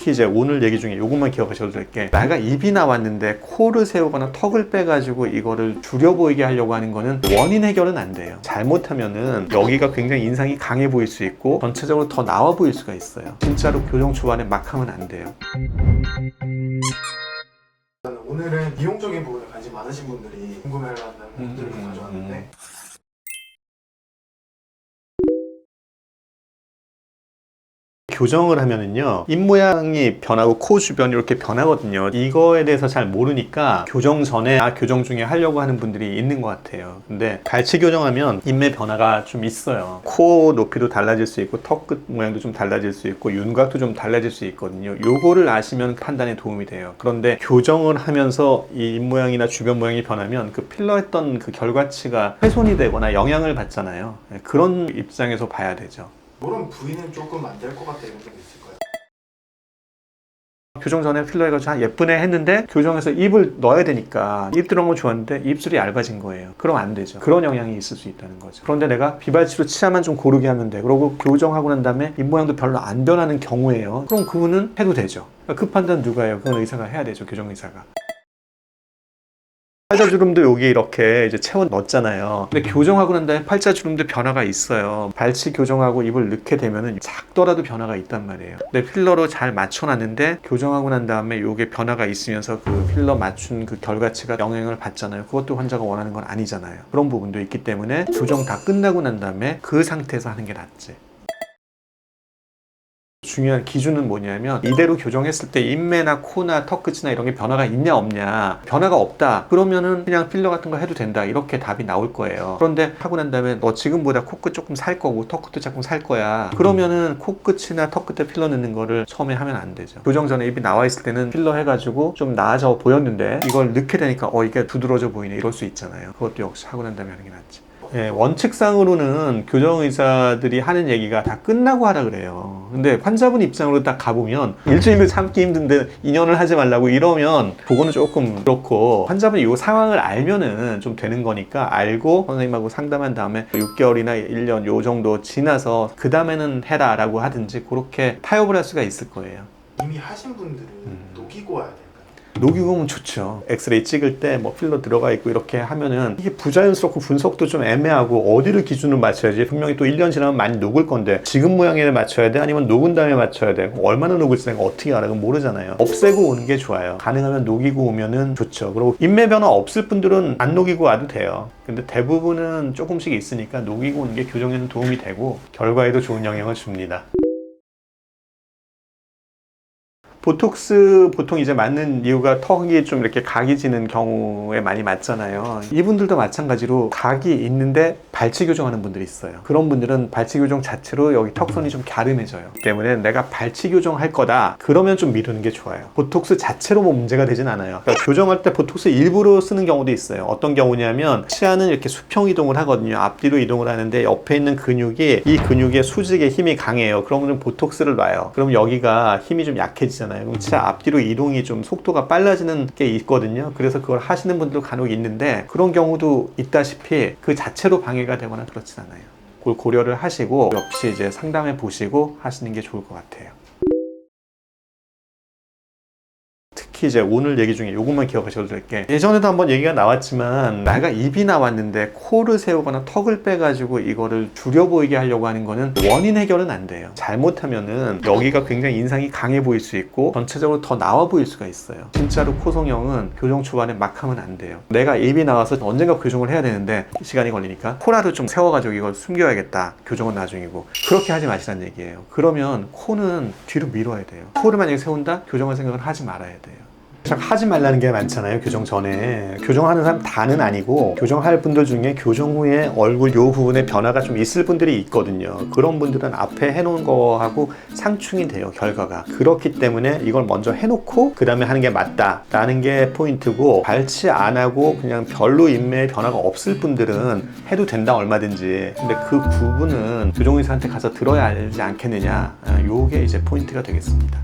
특히 이제 오늘 얘기 중에 이것만 기억하셔도 될 게, 내가 입이 나왔는데 코를 세우거나 턱을 빼가지고 이거를 줄여 보이게 하려고 하는 거는 원인 해결은 안 돼요. 잘못하면은 여기가 굉장히 인상이 강해 보일 수 있고 전체적으로 더 나와 보일 수가 있어요. 진짜로 교정 초반에 막 하면 안 돼요. 오늘은 미용적인 부분에 관심 많으신 분들이 궁금해하는 분들을 가져왔는데, 교정을 하면은요, 입 모양이 변하고 코 주변이 이렇게 변하거든요. 이거에 대해서 잘 모르니까 교정 전에 교정 중에 하려고 하는 분들이 있는 것 같아요. 근데 발치 교정하면 입의 변화가 좀 있어요. 코 높이도 달라질 수 있고 턱 끝 모양도 좀 달라질 수 있고 윤곽도 좀 달라질 수 있거든요. 요거를 아시면 판단에 도움이 돼요. 그런데 교정을 하면서 이 입 모양이나 주변 모양이 변하면 그 필러 했던 그 결과치가 훼손이 되거나 영향을 받잖아요. 그런 입장에서 봐야 되죠. 이런 부위는 조금 안 될 것 같다 이런 게 있을까요? 교정 전에 필러 해가지고 예쁘네 했는데 교정해서 입을 넣어야 되니까 입 들어간 건 좋았는데 입술이 얇아진 거예요. 그럼 안 되죠. 그런 영향이 있을 수 있다는 거죠. 그런데 내가 비발치로 치아만 좀 고르게 하면 돼. 그러고 교정하고 난 다음에 입 모양도 별로 안 변하는 경우에요. 그럼 그거는 해도 되죠. 그 판단 누가 해요? 그건 의사가 해야 되죠. 교정 의사가. 팔자주름도 여기 이렇게 이제 채워 넣었잖아요. 근데 교정하고 난 다음에 팔자주름도 변화가 있어요. 발치 교정하고 입을 넣게 되면은 작더라도 변화가 있단 말이에요. 근데 필러로 잘 맞춰놨는데 교정하고 난 다음에 이게 변화가 있으면서 그 필러 맞춘 그 결과치가 영향을 받잖아요. 그것도 환자가 원하는 건 아니잖아요. 그런 부분도 있기 때문에 교정 다 끝나고 난 다음에 그 상태에서 하는 게 낫지. 중요한 기준은 뭐냐면, 이대로 교정했을 때 입매나 코나 턱 끝이나 이런 게 변화가 있냐 없냐. 변화가 없다 그러면은 그냥 필러 같은 거 해도 된다, 이렇게 답이 나올 거예요. 그런데 하고 난 다음에 너 지금보다 코끝 조금 살 거고 턱 끝도 조금 살 거야, 그러면은 코끝이나 턱 끝에 필러 넣는 거를 처음에 하면 안 되죠. 교정 전에 입이 나와 있을 때는 필러 해가지고 좀 나아져 보였는데 이걸 넣게 되니까 이게 두드러져 보이네, 이럴 수 있잖아요. 그것도 역시 하고 난 다음에 하는 게 낫지. 예, 원칙상으로는 교정의사들이 하는 얘기가 다 끝나고 하라 그래요. 근데 환자분 입장으로 딱 가보면 일주일을 참기 힘든데 2년을 하지 말라고 이러면 그거는 조금 그렇고, 환자분이 이 상황을 알면은 좀 되는 거니까 알고 선생님하고 상담한 다음에 6개월이나 1년 요 정도 지나서 그 다음에는 해라 라고 하든지 그렇게 타협을 할 수가 있을 거예요. 이미 하신 분들은 녹이고 와야 될까요? 녹이고 오면 좋죠. 엑스레이 찍을 때 뭐 필러 들어가 있고 이렇게 하면은 이게 부자연스럽고 분석도 좀 애매하고 어디를 기준으로 맞춰야지. 분명히 또 1년 지나면 많이 녹을 건데 지금 모양에 맞춰야 돼? 아니면 녹은 다음에 맞춰야 돼? 얼마나 녹을지 내가 어떻게 알아? 그건 모르잖아요. 없애고 오는 게 좋아요. 가능하면 녹이고 오면은 좋죠. 그리고 인매 변화 없을 분들은 안 녹이고 와도 돼요. 근데 대부분은 조금씩 있으니까 녹이고 오는 게 교정에는 도움이 되고 결과에도 좋은 영향을 줍니다. 보톡스 보통 이제 맞는 이유가 턱이 좀 이렇게 각이 지는 경우에 많이 맞잖아요. 이분들도 마찬가지로 각이 있는데 발치 교정하는 분들이 있어요. 그런 분들은 발치 교정 자체로 여기 턱선이 좀 갸름해져요. 때문에 내가 발치 교정할 거다 그러면 좀 미루는 게 좋아요. 보톡스 자체로 뭐 문제가 되진 않아요. 그러니까 교정할 때 보톡스 일부러 쓰는 경우도 있어요. 어떤 경우냐면 치아는 이렇게 수평 이동을 하거든요. 앞뒤로 이동을 하는데 옆에 있는 근육이 이 근육의 수직에 힘이 강해요. 그러면 보톡스를 놔요. 그럼 여기가 힘이 좀 약해지잖아요. 그럼 치아 앞뒤로 이동이 좀 속도가 빨라지는 게 있거든요. 그래서 그걸 하시는 분들도 간혹 있는데 그런 경우도 있다시피 그 자체로 방해가 되거나 그렇진 않아요. 그걸 고려를 하시고 역시 이제 상담해 보시고 하시는 게 좋을 것 같아요. 특히 이제 오늘 얘기 중에 이것만 기억하셔도 될 게, 예전에도 한번 얘기가 나왔지만 내가 입이 나왔는데 코를 세우거나 턱을 빼가지고 이거를 줄여 보이게 하려고 하는 거는 원인 해결은 안 돼요. 잘못하면은 여기가 굉장히 인상이 강해 보일 수 있고 전체적으로 더 나와 보일 수가 있어요. 진짜로 코 성형은 교정 초반에 막 하면 안 돼요. 내가 입이 나와서 언젠가 교정을 해야 되는데 시간이 걸리니까 코라도 좀 세워가지고 이걸 숨겨야겠다, 교정은 나중이고, 그렇게 하지 마시라는 얘기예요. 그러면 코는 뒤로 밀어야 돼요. 코를 만약에 세운다? 교정할 생각을 하지 말아야 돼요. 하지 말라는 게 많잖아요. 교정 전에. 교정하는 사람 다는 아니고 교정할 분들 중에 교정 후에 얼굴 요 부분에 변화가 좀 있을 분들이 있거든요. 그런 분들은 앞에 해놓은 거하고 상충이 돼요, 결과가. 그렇기 때문에 이걸 먼저 해놓고 그 다음에 하는 게 맞다 라는 게 포인트고, 발치 안 하고 그냥 별로 인매에 변화가 없을 분들은 해도 된다, 얼마든지. 근데 그 부분은 교정의사한테 가서 들어야 알지 않겠느냐, 요게 이제 포인트가 되겠습니다.